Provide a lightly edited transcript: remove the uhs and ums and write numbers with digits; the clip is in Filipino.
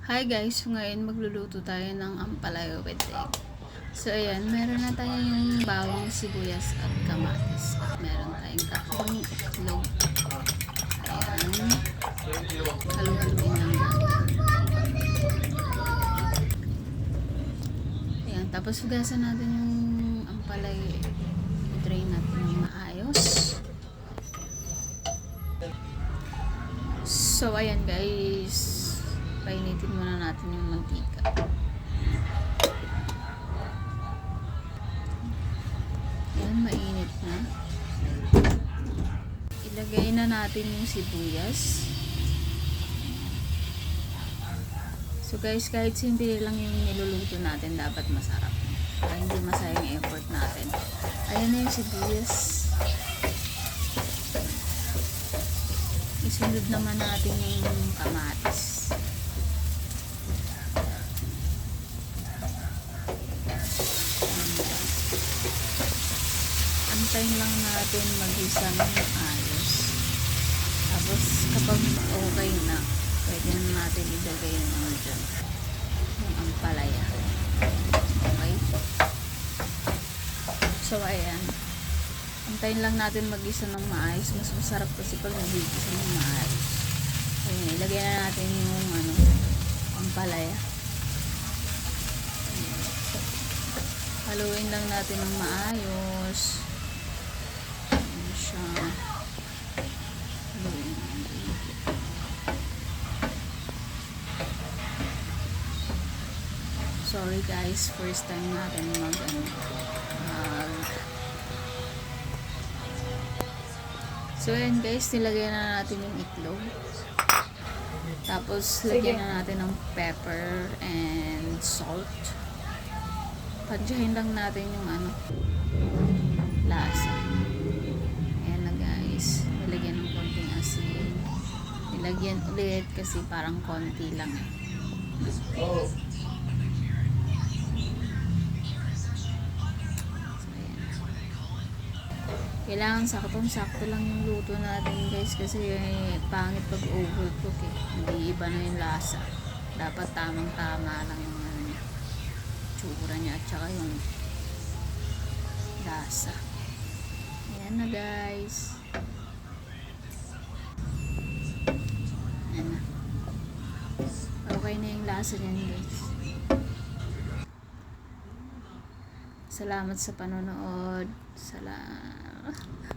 Hi guys, ngayon magluluto tayo ng ampalaya with egg. So ayan, meron na tayong bawang, sibuyas at kamatis. At meron tayong tatlong itlog. Ayan, halu-haluin lang natin. Ayan, tapos hugasan natin yung ampalaya. I-drain natin ng maayos. So ayan guys, painitin muna natin yung mantika. Ayan, mainit na. Ilagay na natin yung sibuyas. So guys, kahit simple lang yung niluluto natin, dapat masarap. Para hindi masayang effort natin. Ayan na yung sibuyas. Isunod naman natin yung kamatis. Antayin lang natin mag-isa ng ayos. Tapos kapag okay na, pwede na natin ilagay yung ano dyan, yung ampalaya. Okay? So ayan, antayin lang natin mag-isa ng maayos. Mas masarap kasi pag nag-isa ng maayos. Ayan, ilagay na natin yung ano, ampalaya. Haluin lang natin ng maayos. Ayan siya. Haluin natin. Sorry guys, first time natin so ayan guys, nilagay na natin yung itlog. Tapos lagyan na natin ng pepper and salt. Tansyahin lang natin yung ano, lasa. Ayan na guys, nilagyan ng konting asin. Nilagyan ulit kasi parang konti lang. Kailangan saktong-sakto lang yung luto natin guys, kasi pangit pag overcook eh. Hindi iba na yung lasa. Dapat tamang-tama lang yung ano niya, tsura niya at saka yung lasa. Ayan na guys. Ayan na. Okay na yung lasa niyan guys. Salamat sa panonood. Salamat.